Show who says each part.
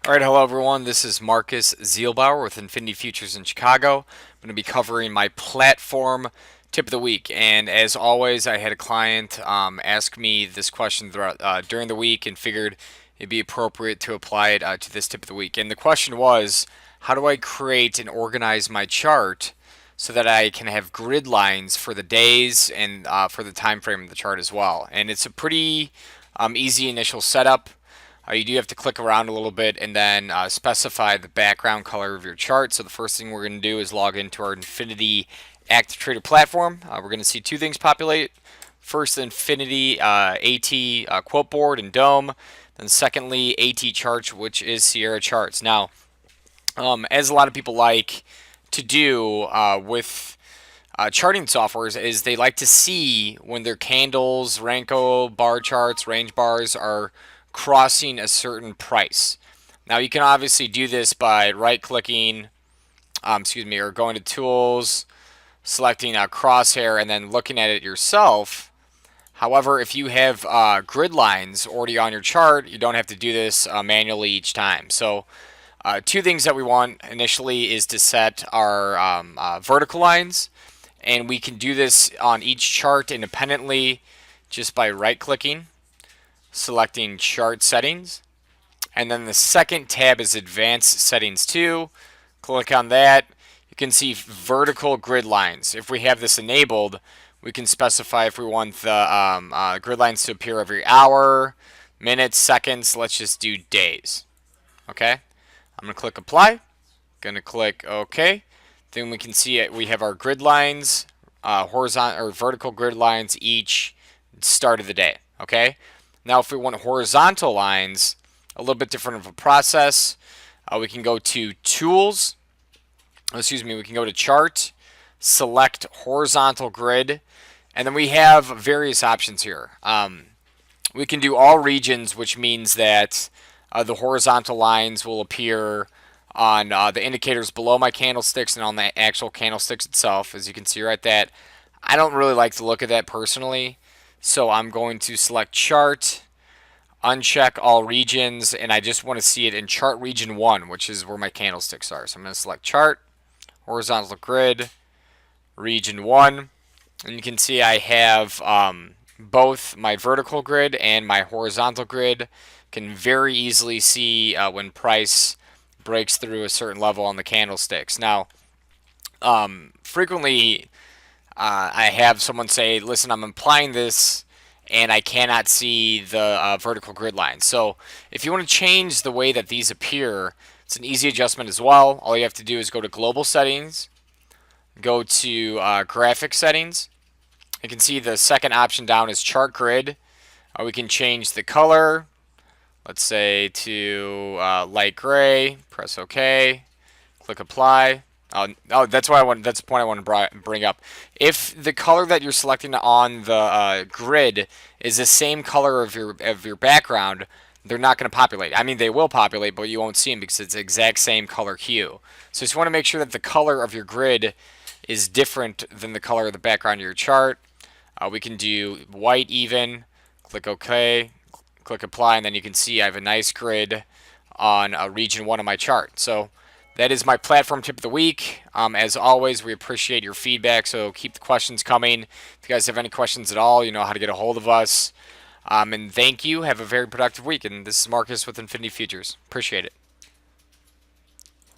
Speaker 1: All right, hello everyone. This is Marcus Zielbauer with Infinity Futures in Chicago. I'm going to be covering my platform tip of the week, and as always, I had a client ask me this question during the week, and figured it'd be appropriate to apply it to this tip of the week. And the question was, how do I create and organize my chart so that I can have grid lines for the days and for the time frame of the chart as well? And it's a pretty easy initial setup. You do have to click around a little bit and then specify the background color of your chart. So the first thing we're going to do is log into our Infinity Active Trader platform. We're going to see two things populate. First, Infinity AT quote board and DOM. Then secondly, AT Charts, which is Sierra Charts. Now, as a lot of people like to do with charting softwares, is they like to see when their candles, Renko, bar charts, range bars are crossing a certain price. Now you can obviously do this by right-clicking, or going to Tools, selecting a crosshair, and then looking at it yourself. However, if you have grid lines already on your chart, you don't have to do this manually each time. So two things that we want initially is to set our vertical lines, and we can do this on each chart independently just by right-clicking, selecting Chart Settings, and then the second tab is Advanced Settings 2. Click on that. You can see vertical grid lines. If we have this enabled, we can specify if we want the grid lines to appear every hour, minutes, seconds. Let's just do days. Okay. I'm going to click Apply. Going to click OK. Then we can see it. We have our grid lines, horizontal or vertical grid lines each start of the day. Okay. Now, if we want horizontal lines, a little bit different of a process. We can go to Tools. We can go to Chart, select Horizontal Grid, and then we have various options here. We can do all regions, which means that the horizontal lines will appear on the indicators below my candlesticks and on the actual candlesticks itself, as you can see right there. I don't really like the look of that personally, so I'm going to select Chart, uncheck all regions, and I just want to see it in Chart Region 1, which is where my candlesticks are. So I'm going to select Chart, Horizontal Grid, Region 1, and you can see I have both my vertical grid and my horizontal grid. Can very easily see when price breaks through a certain level on the candlesticks. Now, frequently I have someone say, listen, I'm applying this and I cannot see the vertical grid line. So if you want to change the way that these appear, it's an easy adjustment as well. All you have to do is go to Global Settings, go to Graphic Settings. You can see the second option down is Chart Grid. We can change the color, let's say to light gray, press OK, click Apply. That's the point I want to bring up. If the color that you're selecting on the grid is the same color of your background, they're not going to populate. I mean, they will populate, but you won't see them because it's the exact same color hue. So just want to make sure that the color of your grid is different than the color of the background of your chart. We can do white even. Click OK, click Apply, and then you can see I have a nice grid on Region 1 of my chart. So that is my platform tip of the week. As always, we appreciate your feedback, so keep the questions coming. If you guys have any questions at all, you know how to get a hold of us. And thank you. Have a very productive week. And this is Marcus with Infinity Futures. Appreciate it.